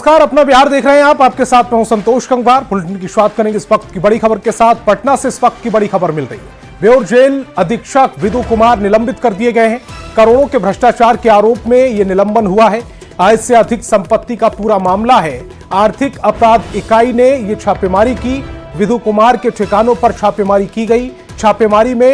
नमस्कार, अपना बिहार देख रहे हैं आप। आपके साथ मैं हूं संतोष कंगवार। बुलेटिन की शुरुआत करेंगे इस वक्त की बड़ी खबर के साथ। पटना से इस वक्त की बड़ी खबर मिल रही है। बेउर जेल अधीक्षक विदु कुमार निलंबित कर दिए गए हैं। करोड़ों के भ्रष्टाचार के आरोप में यह निलंबन हुआ है। आय से अधिक संपत्ति का पूरा मामला है। आर्थिक अपराध इकाई ने यह छापेमारी की। विदु कुमार के ठिकानों पर छापेमारी की गई। छापेमारी में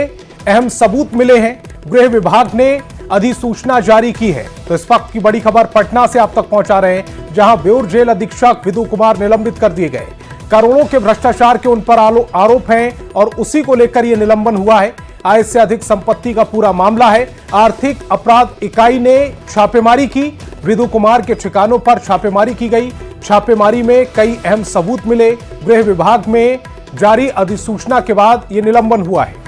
अहम सबूत मिले हैं। गृह विभाग ने अधिसूचना जारी की है। तो इस वक्त की बड़ी खबर पटना से आप तक पहुंचा रहे हैं, जहां बेउर जेल अधीक्षक विदु कुमार निलंबित कर दिए गए। करोड़ों के भ्रष्टाचार के उन पर आरोप हैं और उसी को लेकर यह निलंबन हुआ है। आय से अधिक संपत्ति का पूरा मामला है। आर्थिक अपराध इकाई ने छापेमारी की। विदु कुमार के ठिकानों पर छापेमारी की गई। छापेमारी में कई अहम सबूत मिले। गृह विभाग में जारी अधिसूचना के बाद यह निलंबन हुआ है।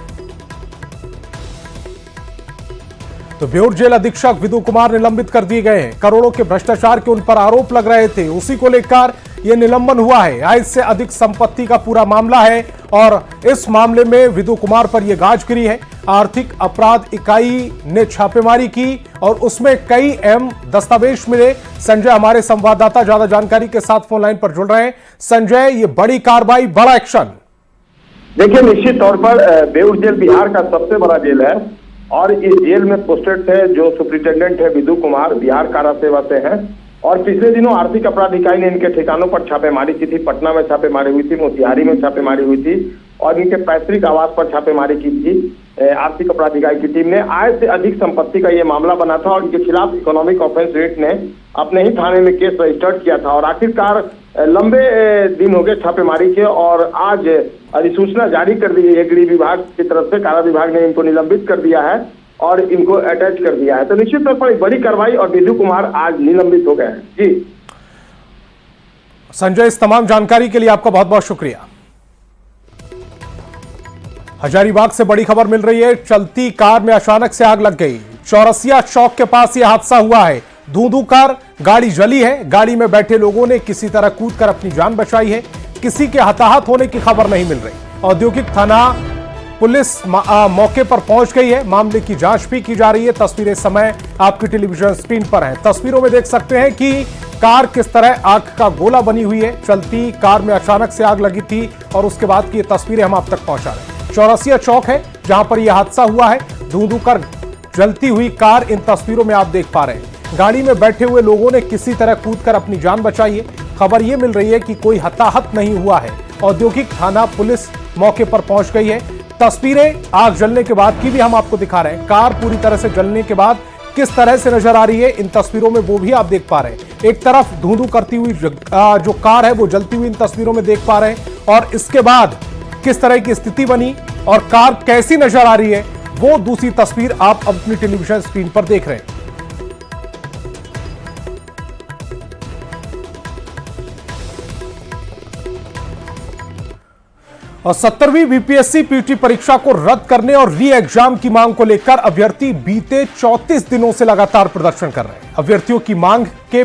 तो बेउर जेल अधीक्षक विदु कुमार निलंबित कर दिए गए हैं। करोड़ों के भ्रष्टाचार के उन पर आरोप लग रहे थे, उसी को लेकर यह निलंबन हुआ है। आय से अधिक संपत्ति का पूरा मामला है और इस मामले में विदु कुमार पर यह गाज गिरी है। आर्थिक अपराध इकाई ने छापेमारी की और उसमें कई अहम दस्तावेज मिले। संजय हमारे संवाददाता ज्यादा जानकारी के साथ फोन लाइन पर जुड़ रहे हैं। संजय, ये बड़ी कार्रवाई, बड़ा एक्शन। देखिए, निश्चित तौर पर बेउर जेल बिहार का सबसे बड़ा जेल है और इस जेल में पोस्टेड थे जो सुप्रिंटेंडेंट है विदु कुमार, बिहार कारा सेवा से हैं। और पिछले दिनों आर्थिक अपराध इकाई ने इनके ठिकानों पर छापेमारी की थी। पटना में छापेमारी हुई थी, मोतिहारी में छापेमारी हुई थी और इनके पैतृक आवास पर छापेमारी की थी। आर्थिक अपराध इकाई की टीम ने आय से अधिक संपत्ति का ये मामला बना था और इनके खिलाफ इकोनॉमिक ऑफेंस एक्ट ने अपने ही थाने में केस रजिस्टर्ड किया था। और आखिरकार लंबे दिन हो गए छापेमारी के और आज अधिसूचना जारी कर दी गई है गृह विभाग की तरफ से। कारा विभाग ने इनको निलंबित कर दिया है और इनको अटैच कर दिया है। तो निश्चित तौर पर एक बड़ी कार्रवाई और विदु कुमार आज निलंबित हो गए हैं। जी संजय, इस तमाम जानकारी के लिए आपका बहुत बहुत शुक्रिया। हजारीबाग से बड़ी खबर मिल रही है। चलती कार में अचानक से आग लग गई। चौरसिया चौक के पास यह हादसा हुआ है। धू कर गाड़ी जली है। गाड़ी में बैठे लोगों ने किसी तरह कूदकर अपनी जान बचाई है। किसी के हताहत होने की खबर नहीं मिल रही। औद्योगिक थाना पुलिस मौके पर पहुंच गई है। मामले की जांच भी की जा रही है। तस्वीरें इस समय आपकी टेलीविजन स्क्रीन पर हैं। तस्वीरों में देख सकते हैं कि कार किस तरह आग का गोला बनी हुई है। चलती कार में अचानक से आग लगी थी और उसके बाद की ये तस्वीरें हम आप तक पहुंचा रहे हैं। चौरसिया चौक है जहां पर यह हादसा हुआ है। धू कर जलती हुई कार इन तस्वीरों में आप देख पा रहे हैं। गाड़ी में बैठे हुए लोगों ने किसी तरह कूदकर अपनी जान बचाई है। खबर यह मिल रही है कि कोई हताहत नहीं हुआ है। औद्योगिक थाना पुलिस मौके पर पहुंच गई है। तस्वीरें आग जलने के बाद की भी हम आपको दिखा रहे हैं। कार पूरी तरह से जलने के बाद किस तरह से नजर आ रही है इन तस्वीरों में, वो भी आप देख पा रहे हैं। एक तरफ धू करती हुई जो कार है वो जलती हुई इन तस्वीरों में देख पा रहे हैं और इसके बाद किस तरह की स्थिति बनी और कार कैसी नजर आ रही है वो दूसरी तस्वीर आप अपनी टेलीविजन स्क्रीन पर देख रहे हैं। और 70वीं बीपीएससी पीटी परीक्षा को रद्द करने और री एग्जाम की मांग को लेकर अभ्यर्थी बीते 34 दिनों से लगातार प्रदर्शन कर रहे हैं। अभ्यर्थियों की मांग के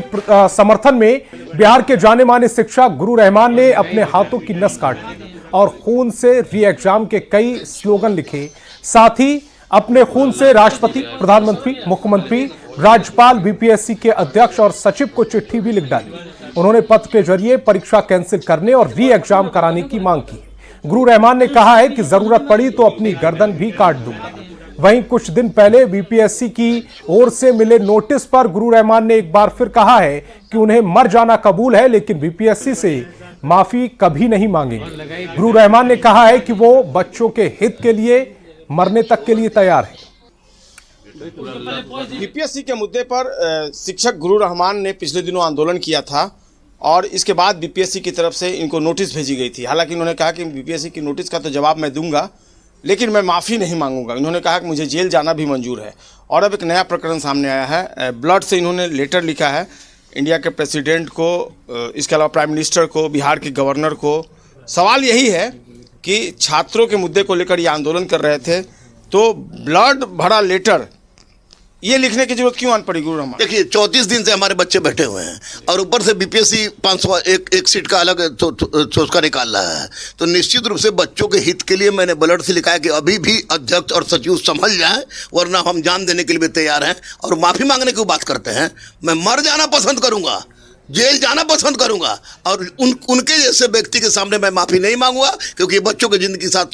समर्थन में बिहार के जाने माने शिक्षक गुरु रहमान ने अपने हाथों की नस काट ली और खून से री एग्जाम के कई स्लोगन लिखे। साथ ही अपने खून से राष्ट्रपति, प्रधानमंत्री, मुख्यमंत्री, राज्यपाल, बीपीएससी के अध्यक्ष और सचिव को चिट्ठी भी लिख डाली। उन्होंने पत्र के जरिए परीक्षा कैंसिल करने और री एग्जाम कराने की मांग की। गुरु रहमान ने कहा है कि जरूरत पड़ी तो अपनी गर्दन भी काट दूंगा। वहीं कुछ दिन पहले बीपीएससी की ओर से मिले नोटिस पर गुरु रहमान ने एक बार फिर कहा है कि उन्हें मर जाना कबूल है लेकिन बीपीएससी से माफी कभी नहीं मांगेंगे। गुरु रहमान ने कहा है कि वो बच्चों के हित के लिए मरने तक के लिए तैयार है। बीपीएससी के मुद्दे पर शिक्षक गुरु रहमान ने पिछले दिनों आंदोलन किया था और इसके बाद बीपीएससी की तरफ से इनको नोटिस भेजी गई थी। हालांकि इन्होंने कहा कि बीपीएससी की नोटिस का तो जवाब मैं दूंगा लेकिन मैं माफ़ी नहीं मांगूंगा। इन्होंने कहा कि मुझे जेल जाना भी मंजूर है। और अब एक नया प्रकरण सामने आया है। ब्लड से इन्होंने लेटर लिखा है इंडिया के प्रेसिडेंट को, इसके अलावा प्राइम मिनिस्टर को, बिहार के गवर्नर को। सवाल यही है कि छात्रों के मुद्दे को लेकर ये आंदोलन कर रहे थे तो ब्लड भरा लेटर ये लिखने की जरूरत क्यों आन पड़ी गुरु रहमान? देखिए, 34 दिन से हमारे बच्चे बैठे हुए हैं और ऊपर से बीपीएससी 500 एक सीट का अलग सोच कर निकाल रहा है। तो निश्चित रूप से बच्चों के हित के लिए मैंने ब्लड से लिखा है कि अभी भी अध्यक्ष और सचिव संभल जाएं, वरना हम जान देने के लिए भी तैयार हैं। और माफ़ी मांगने की बात करते हैं, मैं मर जाना पसंद करूंगा जेल जाना पसंद करूंगा और उनके जैसे व्यक्ति के सामने मैं माफी नहीं मांगूंगा, क्योंकि ये बच्चों की जिंदगी के साथ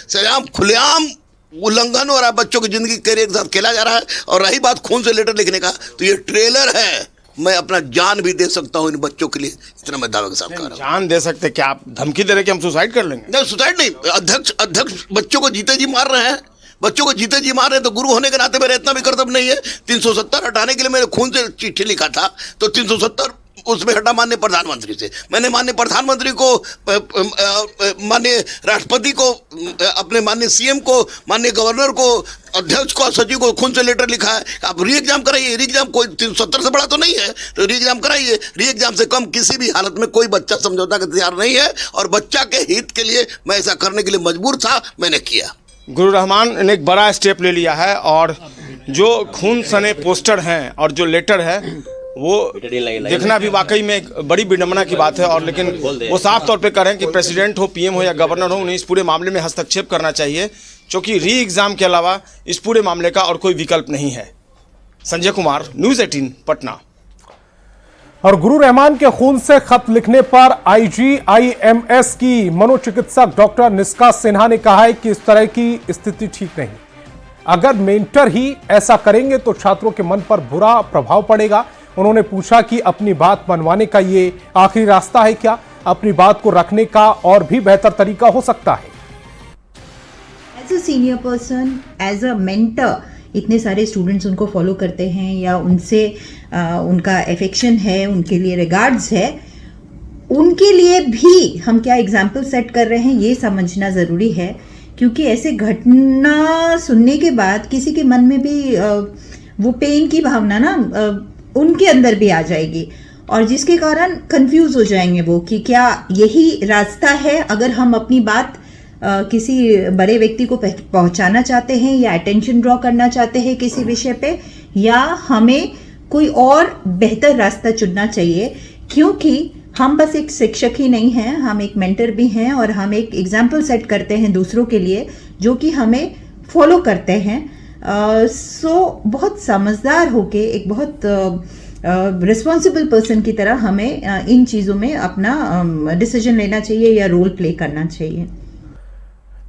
सरेआम खुलेआम उल्लंघन हो रहा है, बच्चों की जिंदगी कैरियर के साथ खेला जा रहा है। और रही बात खून से लेटर लिखने का, तो ये ट्रेलर है, मैं अपना जान भी दे सकता हूँ इन बच्चों के लिए, इतना मैं दावे के साथ कह रहा हूँ। जान दे सकते क्या? आप धमकी दे रहे कि हम सुसाइड कर लेंगे? नहीं, सुसाइड नहीं, अध्यक्ष बच्चों को जीते जी मार रहे हैं, बच्चों को जीते जी मार रहे हैं। तो गुरु होने के नाते मेरा इतना भी कर्तव्य नहीं है? 370 हटाने के लिए मैंने खून से चिट्ठी लिखा था, तो 370 उसमें हटा माननीय प्रधानमंत्री से। मैंने माननीय प्रधानमंत्री को, माननीय राष्ट्रपति को, अपने माननीय सीएम को, माननीय गवर्नर को, अध्यक्ष को, सचिव को खून से लेटर लिखा है। आप री एग्जाम कराइए, री एग्जाम कोई 370 से बड़ा तो नहीं है, तो री एग्जाम कराइए। री एग्जाम से कम किसी भी हालत में कोई बच्चा समझौता का तैयार नहीं है, और बच्चा के हित के लिए मैं ऐसा करने के लिए मजबूर था, मैंने किया। गुरु रहमान ने एक बड़ा स्टेप ले लिया है, और जो खून सने पोस्टर हैं और जो लेटर है वो देखना भी वाकई में एक बड़ी विडंबना की बात है। और लेकिन वो साफ तौर पे कह रहे हैं कि प्रेसिडेंट हो, पीएम हो या गवर्नर हो, उन्हें इस पूरे मामले में हस्तक्षेप करना चाहिए, क्योंकि री एग्जाम के अलावा इस पूरे मामले का और कोई विकल्प नहीं है। संजय कुमार, न्यूज़ 18 पटना। और गुरु रहमान के खून से खत लिखने पर IGIMS की मनोचिकित्सक डॉक्टर निष्का सिन्हा ने कहा है कि इस तरह की स्थिति ठीक नहीं। अगर मेंटर ही ऐसा करेंगे तो छात्रों के मन पर बुरा प्रभाव पड़ेगा। उन्होंने पूछा कि अपनी बात मनवाने का ये आखिरी रास्ता है क्या? अपनी बात को रखने का और भी बेहतर तरीका हो सकता है। As a senior person, as a mentor, इतने सारे स्टूडेंट्स उनको फॉलो करते हैं या उनसे उनका एफेक्शन है, उनके लिए रिगार्ड्स है, उनके लिए भी हम क्या एग्जाम्पल सेट कर रहे हैं ये समझना ज़रूरी है। क्योंकि ऐसे घटना सुनने के बाद किसी के मन में भी वो पेन की भावना ना उनके अंदर भी आ जाएगी, और जिसके कारण कंफ्यूज हो जाएंगे वो कि क्या यही रास्ता है। अगर हम अपनी बात किसी बड़े व्यक्ति को पहुंचाना चाहते हैं या अटेंशन ड्रॉ करना चाहते हैं किसी विषय पे, या हमें कोई और बेहतर रास्ता चुनना चाहिए। क्योंकि हम बस एक शिक्षक ही नहीं हैं, हम एक मेंटर भी हैं, और हम एक एग्जाम्पल सेट करते हैं दूसरों के लिए जो कि हमें फॉलो करते हैं। सो बहुत समझदार होके, एक बहुत रिस्पॉन्सिबल पर्सन की तरह हमें इन चीज़ों में अपना डिसीजन लेना चाहिए या रोल प्ले करना चाहिए।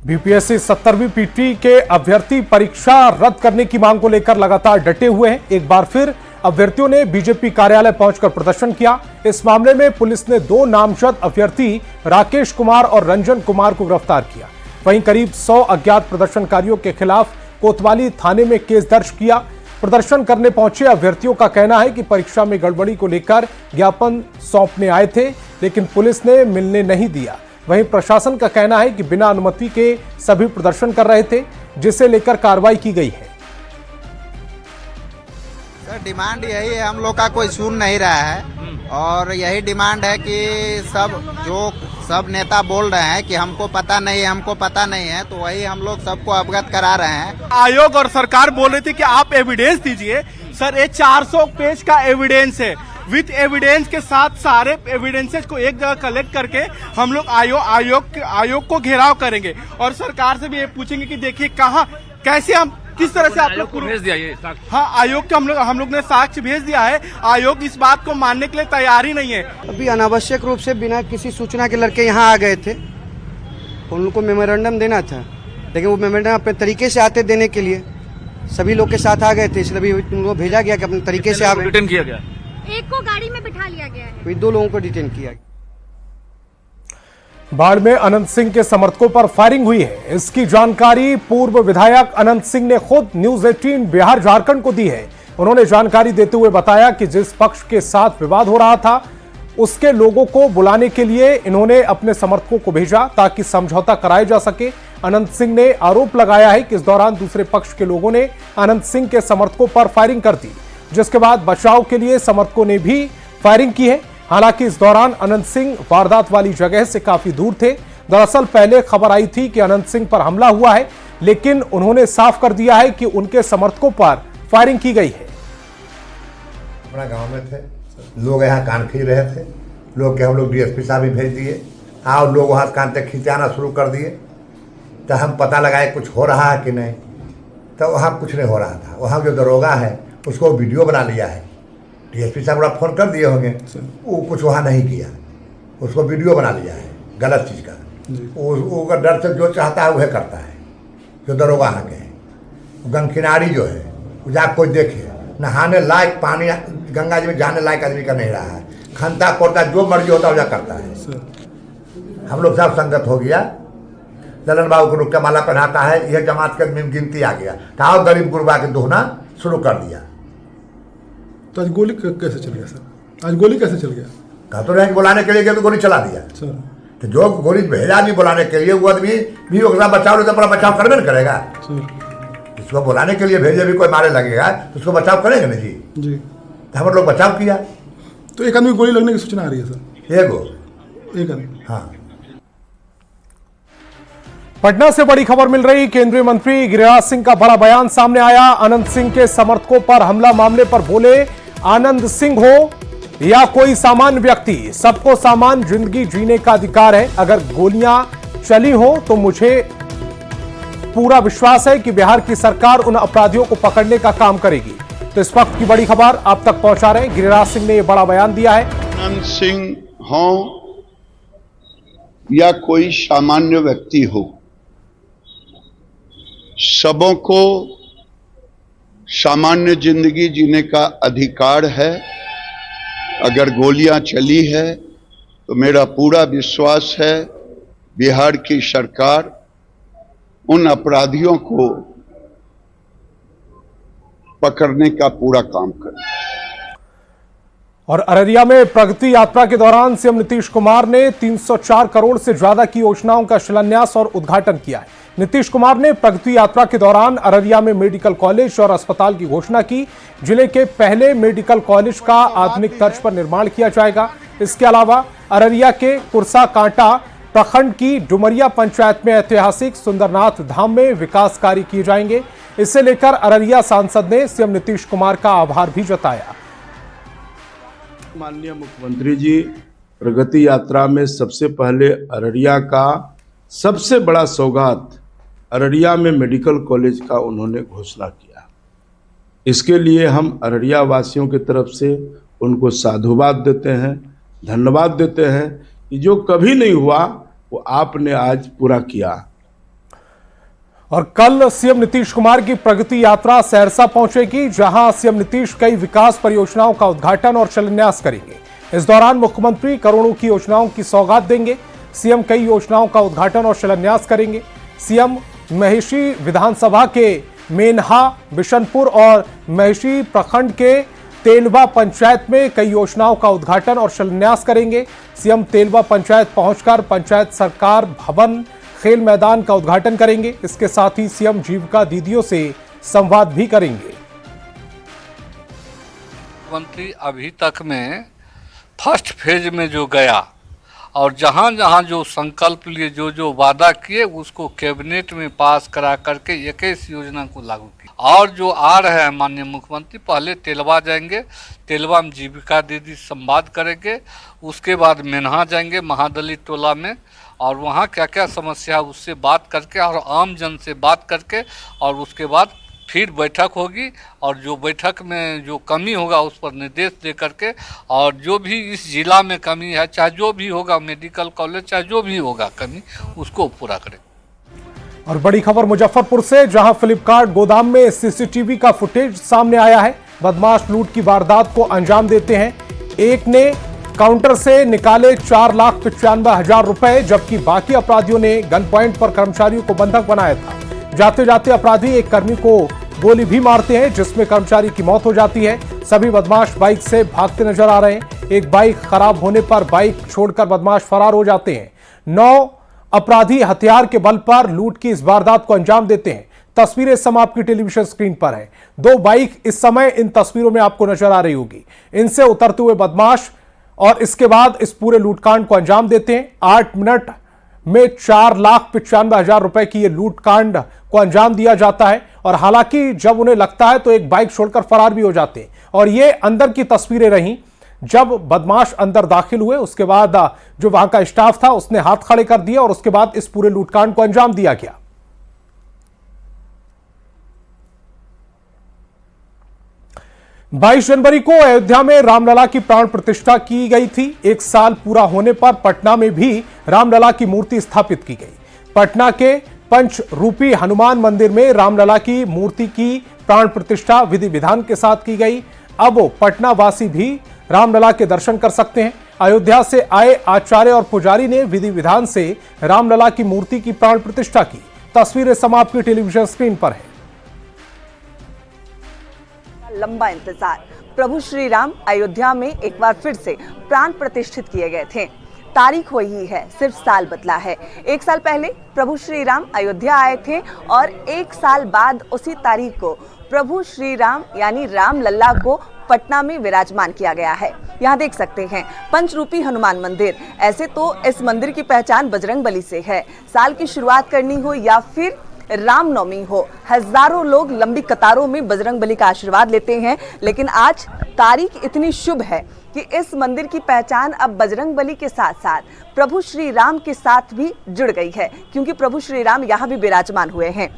बीपीएससी 70वीं पीटी के अभ्यर्थी परीक्षा रद्द करने की मांग को लेकर लगातार डटे हुए हैं। एक बार फिर अभ्यर्थियों ने बीजेपी कार्यालय पहुंचकर प्रदर्शन किया। इस मामले में पुलिस ने 2 नामजद अभ्यर्थी राकेश कुमार और रंजन कुमार को गिरफ्तार किया। वहीं करीब 100 अज्ञात प्रदर्शनकारियों के खिलाफ कोतवाली थाने में केस दर्ज किया। प्रदर्शन करने पहुंचे अभ्यर्थियों का कहना है कि परीक्षा में गड़बड़ी को लेकर ज्ञापन सौंपने आए थे, लेकिन पुलिस ने मिलने नहीं दिया। वहीं प्रशासन का कहना है कि बिना अनुमति के सभी प्रदर्शन कर रहे थे, जिसे लेकर कार्रवाई की गई है। सर, डिमांड यही है, हम लोग का कोई सुन नहीं रहा है, और यही डिमांड है कि सब नेता बोल रहे हैं कि हमको पता नहीं है, हमको पता नहीं है, तो वही हम लोग सबको अवगत करा रहे हैं। आयोग और सरकार बोल रही थी कि आप एविडेंस दीजिए। सर, ये 400 पेज का एविडेंस है, विथ एविडेंस के साथ सारे एविडेंसेस को एक जगह कलेक्ट करके हम लोग आयोग को घेराव करेंगे, और सरकार से भी ये पूछेंगे कि देखिए कहाँ कैसे हम किस तरह से आप लोग को भेज दिया ये। हाँ, आयोग के हम लोग ने साक्ष्य भेज दिया है। आयोग इस बात को मानने के लिए तैयार ही नहीं है। अभी अनावश्यक रूप से बिना किसी सूचना के लड़के यहाँ आ गए थे, उनको मेमोरेंडम देना था, लेकिन वो मेमोरेंडम अपने तरीके से आते देने के लिए सभी लोग के साथ आ गए थे, इसलिए उनको भेजा गया कि अपने तरीके से आप डिटेन किया गया। एक को गाड़ी में बिठा लिया गया है, 2 लोगों को डिटेन किया। बाढ़ में अनंत सिंह के समर्थकों पर फायरिंग हुई है। इसकी जानकारी पूर्व विधायक अनंत सिंह ने खुद न्यूज़ 18 बिहार झारखंड को दी है। उन्होंने जानकारी देते हुए बताया कि जिस पक्ष के साथ विवाद हो रहा था उसके लोगों को बुलाने के लिए इन्होंने अपने समर्थकों को भेजा ताकि समझौता कराया जा सके। अनंत सिंह ने आरोप लगाया है कि इस दौरान दूसरे पक्ष के लोगों ने अनंत सिंह के समर्थकों पर फायरिंग कर दी, जिसके बाद बचाव के लिए समर्थकों ने भी फायरिंग की है। हालांकि इस दौरान अनंत सिंह वारदात वाली जगह से काफी दूर थे। दरअसल पहले खबर आई थी कि अनंत सिंह पर हमला हुआ है, लेकिन उन्होंने साफ कर दिया है कि उनके समर्थकों पर फायरिंग की गई है। अपना गांव में थे लोग, यहाँ कान खींच रहे थे लोग के, हम लोग डीएसपी साहब भी भेज दिए, और लोग वहाँ कान तक खींचाना शुरू कर दिए। तो हम पता लगाए कुछ हो रहा है कि नहीं, तो वहाँ कुछ नहीं हो रहा था। वहाँ जो दरोगा है उसको वीडियो बना लिया है, डीएसपी साहब पूरा फ़ोन कर दिए होंगे, वो कुछ वहाँ नहीं किया, उसको वीडियो बना लिया है गलत चीज़ का। वो का डर से जो चाहता है वह करता है, जो दरोगा यहाँ के हैं। गंगा किनारी जो है वो जा कोई देखे, नहाने लायक पानी गंगा जी में जाने लायक आदमी का नहीं रहा है, खनता कोड़ता जो मर्जी होता है वजह करता है। हम लोग सब संगत हो गया, ललन बाबू को रुक्का माला पहनाता है, यह जमात के में गिनती आ गया, कहा गरीब गुरबा के दोहना शुरू कर दिया। तो आज गोली कैसे चल गया सर? आज गोली कैसे चल गया? कहा तो रहे बुलाने के लिए गया तो गोली चला दिया सर। तो जो गोली भेजा नहीं बुलाने के लिए वो आदमी भी ओकरा बचाव तो अपना बचाव करबे न करेगा सर। इसको बुलाने के लिए भेजे भी कोई मारे लगेगा तो उसको बचाव करेंगे ना जी। तो हम लोग बचाव किया। तो एक आदमी गोली लगने की सूचना आ रही है सर? एक आदमी। हाँ। पटना से बड़ी खबर मिल रही, केंद्रीय मंत्री गिरिराज सिंह का बड़ा बयान सामने आया। अनंत सिंह के समर्थकों पर हमला मामले पर बोले, आनंद सिंह हो या कोई सामान्य व्यक्ति, सबको समान जिंदगी जीने का अधिकार है। अगर गोलियां चली हो तो मुझे पूरा विश्वास है कि बिहार की सरकार उन अपराधियों को पकड़ने का काम करेगी। तो इस वक्त की बड़ी खबर आप तक पहुंचा रहे हैं, गिरिराज सिंह ने यह बड़ा बयान दिया है। अनंत सिंह हो या कोई सामान्य व्यक्ति हो, सबों को सामान्य जिंदगी जीने का अधिकार है। अगर गोलियां चली है तो मेरा पूरा विश्वास है बिहार की सरकार उन अपराधियों को पकड़ने का पूरा काम करे। और अररिया में प्रगति यात्रा के दौरान सीएम नीतीश कुमार ने 304 करोड़ से ज्यादा की योजनाओं का शिलान्यास और उद्घाटन किया है। नीतीश कुमार ने प्रगति यात्रा के दौरान अररिया में मेडिकल कॉलेज और अस्पताल की घोषणा की। जिले के पहले मेडिकल कॉलेज का आधुनिक तर्ज पर निर्माण किया जाएगा। इसके अलावा अररिया के कुरसा कांटा प्रखंड की डुमरिया पंचायत में ऐतिहासिक सुंदरनाथ धाम में विकास कार्य किए जाएंगे। इसे लेकर अररिया सांसद ने सीएम नीतीश कुमार का आभार भी जताया। माननीय मुख्यमंत्री जी, प्रगति यात्रा में सबसे पहले अररिया का सबसे बड़ा सौगात अररिया में मेडिकल कॉलेज का उन्होंने घोषणा किया। इसके लिए हम अररिया वासियों की तरफ से उनको साधुवाद देते हैं, धन्यवाद देते हैं कि जो कभी नहीं हुआ वो आपने आज पूरा किया। और कल सीएम नीतीश कुमार की प्रगति यात्रा सहरसा पहुंचेगी, जहां सीएम नीतीश कई विकास परियोजनाओं का उद्घाटन और शिलान्यास करेंगे। इस दौरान मुख्यमंत्री करोड़ों की योजनाओं की सौगात देंगे। सीएम कई योजनाओं का उद्घाटन और शिलान्यास करेंगे। सीएम महिषी विधानसभा के मेनहा, बिशनपुर और महिषी प्रखंड के तेलवा पंचायत में कई योजनाओं का उद्घाटन और शिलान्यास करेंगे। सीएम तेलवा पंचायत पहुंचकर पंचायत सरकार भवन, खेल मैदान का उद्घाटन करेंगे। इसके साथ ही सीएम जीविका दीदियों से संवाद भी करेंगे। मंत्री अभी तक में फर्स्ट फेज में जो गया और जहां जहां जो संकल्प लिए, जो जो वादा किए, उसको कैबिनेट में पास करा करके 21 योजना को लागू किया। और जो आ रहे हैं माननीय मुख्यमंत्री, पहले तेलवा जाएंगे, तेलवा में जीविका दीदी संवाद करेंगे, उसके बाद मेनहा जाएंगे महादलित टोला में, और वहाँ क्या क्या समस्या है उससे बात करके और आम जन से बात करके, और उसके बाद फिर बैठक होगी और जो बैठक में जो कमी होगा उस पर निर्देश दे करके, और जो भी इस जिला में कमी है, चाहे जो भी होगा मेडिकल कॉलेज, चाहे जो भी होगा कमी, उसको पूरा करें। और बड़ी खबर मुजफ्फरपुर से, जहां फ्लिपकार्ट गोदाम में सीसीटीवी का फुटेज सामने आया है। बदमाश लूट की वारदात को अंजाम देते हैं। एक ने काउंटर से निकाले 4,95,000 रुपए, जबकि बाकी अपराधियों ने गन पॉइंट पर कर्मचारियों को बंधक बनाया था। जाते जाते अपराधी एक कर्मी को गोली भी मारते हैं, जिसमें कर्मचारी की मौत हो जाती है। सभी बदमाश बाइक से भागते नजर आ रहे हैं। एक बाइक खराब होने पर बाइक छोड़कर बदमाश फरार हो जाते हैं। 9 अपराधी हथियार के बल पर लूट की इस वारदात को अंजाम देते हैं। तस्वीरें इस समय आपकी टेलीविजन स्क्रीन पर है। 2 बाइक इस समय इन तस्वीरों में आपको नजर आ रही होगी। इनसे उतरते हुए बदमाश और इसके बाद इस पूरे लूटकांड को अंजाम देते हैं। 8 मिनट में 4,95,000 रुपए की यह लूटकांड को अंजाम दिया जाता है। और हालांकि जब उन्हें लगता है तो एक बाइक छोड़कर फरार भी हो जाते हैं। और ये अंदर की तस्वीरें रहीं, जब बदमाश अंदर दाखिल हुए उसके बाद जो वहां का स्टाफ था उसने हाथ खड़े कर दिया और उसके बाद इस पूरे लूटकांड को अंजाम दिया गया। 22 जनवरी को अयोध्या में रामलला की प्राण प्रतिष्ठा की गई थी। एक साल पूरा होने पर पटना में भी रामलला की मूर्ति स्थापित की गई। पटना के पंच रूपी हनुमान मंदिर में रामलला की मूर्ति की प्राण प्रतिष्ठा विधि विधान के साथ की गई। अब पटना वासी भी रामलला के दर्शन कर सकते हैं। अयोध्या से आए आचार्य और पुजारी ने विधि विधान से रामलला की मूर्ति की प्राण प्रतिष्ठा की। तस्वीरें समाप्त की टेलीविजन स्क्रीन पर है। लंबा इंतजार, प्रभु श्री राम अयोध्या में एक बार फिर से प्राण प्रतिष्ठित किए गए थे। तारीख वही है, सिर्फ साल बदला है। एक साल पहले प्रभु श्री राम अयोध्या आए थे और एक साल बाद उसी तारीख को प्रभु श्री राम यानी रामलला को पटना में विराजमान किया गया है। यहाँ देख सकते हैं पंचरूपी हनुमान मंदिर। ऐसे तो इस मंदिर की पहचान बजरंगबली से है। साल की शुरुआत करनी हो या फिर रामनवमी हो, हजारों लोग लंबी कतारों में बजरंगबली का आशीर्वाद लेते हैं। लेकिन आज तारीख इतनी शुभ है कि इस मंदिर की पहचान अब बजरंगबली के साथ साथ प्रभु श्री राम के साथ भी जुड़ गई है, क्योंकि प्रभु श्री राम यहाँ भी विराजमान हुए हैं।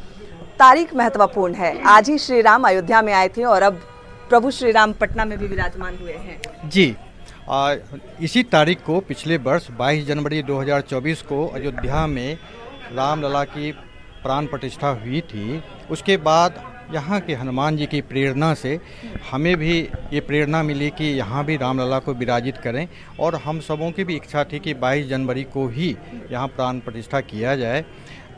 तारीख महत्वपूर्ण है। आज ही श्री राम अयोध्या में आए थे और अब प्रभु श्री राम पटना में भी विराजमान हुए हैं। जी, इसी तारीख को पिछले वर्ष 22 जनवरी 2024 को अयोध्या में रामलला की प्राण प्रतिष्ठा हुई थी। उसके बाद यहाँ के हनुमान जी की प्रेरणा से हमें भी ये प्रेरणा मिली कि यहाँ भी रामलला को विराजित करें, और हम सबों की भी इच्छा थी कि 22 जनवरी को ही यहाँ प्राण प्रतिष्ठा किया जाए।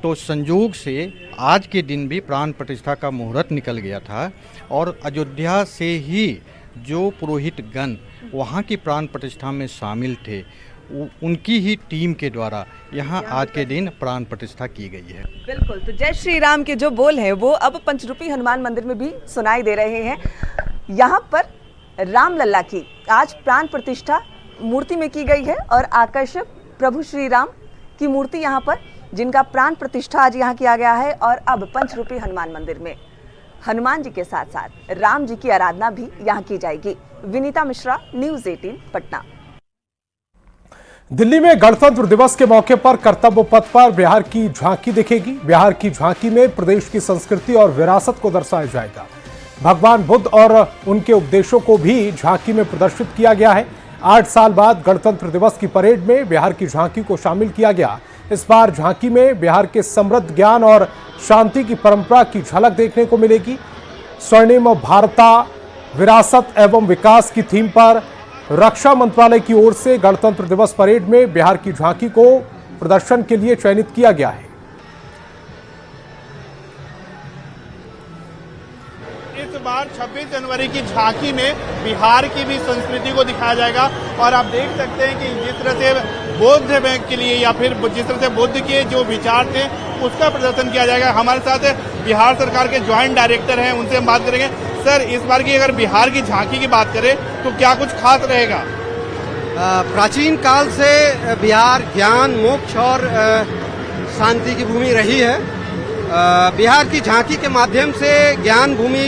तो संयोग से आज के दिन भी प्राण प्रतिष्ठा का मुहूर्त निकल गया था और अयोध्या से ही जो पुरोहित गण वहाँ की प्राण प्रतिष्ठा में शामिल थे, उनकी ही टीम के द्वारा यहाँ आज के दिन प्राण प्रतिष्ठा की गई है। बिल्कुल, तो जय श्री राम के जो बोल हैं वो अब पंचरूपी हनुमान मंदिर में भी सुनाई दे रहे हैं। यहाँ पर रामलला की आज प्राण प्रतिष्ठा मूर्ति में की गई है और आकर्षक प्रभु श्री राम की मूर्ति यहाँ पर, जिनका प्राण प्रतिष्ठा आज यहाँ किया गया है। और अब पंचरूपी हनुमान मंदिर में हनुमान जी के साथ साथ राम जी की आराधना भी यहाँ की जाएगी। विनीता मिश्रा, न्यूज़ 18 पटना। दिल्ली में गणतंत्र दिवस के मौके पर कर्तव्य पथ पर बिहार की झांकी दिखेगी। बिहार की झांकी में प्रदेश की संस्कृति और विरासत को दर्शाया जाएगा। भगवान बुद्ध और उनके उपदेशों को भी झांकी में प्रदर्शित किया गया है। 8 साल बाद गणतंत्र दिवस की परेड में बिहार की झांकी को शामिल किया गया। इस बार झांकी में बिहार के समृद्ध ज्ञान और शांति की परंपरा की झलक देखने को मिलेगी। स्वर्णिम भारता विरासत एवं विकास की थीम पर रक्षा मंत्रालय की ओर से गणतंत्र दिवस परेड में बिहार की झांकी को प्रदर्शन के लिए चयनित किया गया है। इस बार 26 जनवरी की झांकी में बिहार की भी संस्कृति को दिखाया जाएगा और आप देख सकते हैं कि जिस तरह से बौद्ध के लिए या फिर जिस तरह से बुद्ध के जो विचार थे उसका प्रदर्शन किया जाएगा। हमारे साथ बिहार सरकार के ज्वाइंट डायरेक्टर हैं, उनसे हम बात करेंगे। सर, इस बार की अगर बिहार की झांकी की बात करें तो क्या कुछ खास रहेगा? प्राचीन काल से बिहार ज्ञान, मोक्ष और शांति की भूमि रही है। बिहार की झांकी के माध्यम से ज्ञान भूमि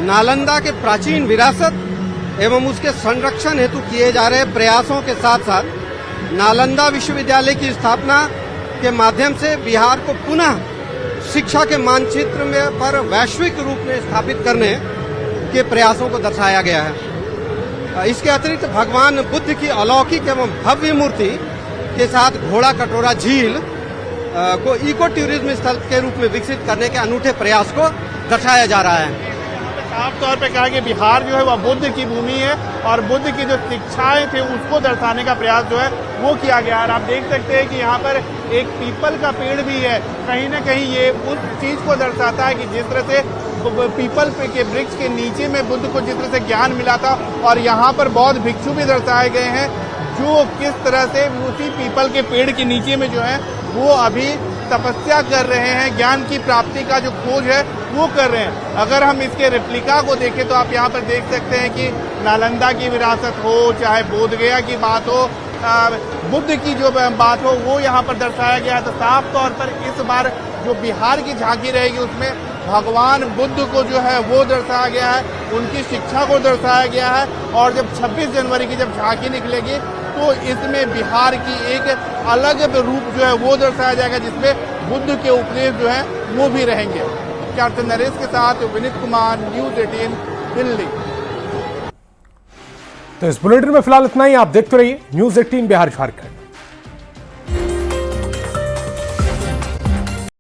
नालंदा के प्राचीन विरासत एवं उसके संरक्षण हेतु किए जा रहे प्रयासों के साथ साथ नालंदा विश्वविद्यालय की स्थापना के माध्यम से बिहार को पुनः शिक्षा के मानचित्र में पर वैश्विक रूप में स्थापित करने के प्रयासों को दर्शाया गया है। इसके अतिरिक्त भगवान बुद्ध की अलौकिक एवं भव्य मूर्ति के साथ घोड़ा कटोरा झील को इको टूरिज्म स्थल के रूप में विकसित करने के अनूठे प्रयास को दर्शाया जा रहा है। साफ तौर पे कहा कि बिहार जो है वह बुद्ध की भूमि है और बुद्ध की जो शिक्षाएं थे उसको दर्शाने का प्रयास जो है वो किया गया। और आप देख सकते हैं कि यहाँ पर एक पीपल का पेड़ भी है। कहीं ना कहीं ये उस चीज को दर्शाता है कि जिस तरह से पीपल के वृक्ष के नीचे में बुद्ध को जिस तरह से ज्ञान मिला था, और यहाँ पर बौद्ध भिक्षु भी दर्शाए गए हैं जो किस तरह से उसी पीपल के पेड़ के नीचे में जो है वो अभी तपस्या कर रहे हैं, ज्ञान की प्राप्ति का जो खोज है वो कर रहे हैं। अगर हम इसके रेप्लिका को देखें तो आप यहाँ पर देख सकते हैं कि नालंदा की विरासत हो, चाहे बोधगया की बात हो, बुद्ध की जो बात हो, वो यहाँ पर दर्शाया गया है। तो साफ तौर पर इस बार जो बिहार की झांकी रहेगी उसमें भगवान बुद्ध को जो है वो दर्शाया गया है, उनकी शिक्षा को दर्शाया गया है। और जब 26 जनवरी की जब झांकी निकलेगी तो इसमें बिहार की एक अलग रूप जो है वो दर्शाया जाएगा, जिसमें बुद्ध के उपदेश जो है वो भी रहेंगे। कैप्टन नरेश के साथ विनीत कुमार, न्यूज़ 18 दिल्ली। तो इस बुलेटिन में फिलहाल इतना ही। आप देखते रहिए न्यूज़ 18 बिहार झारखंड।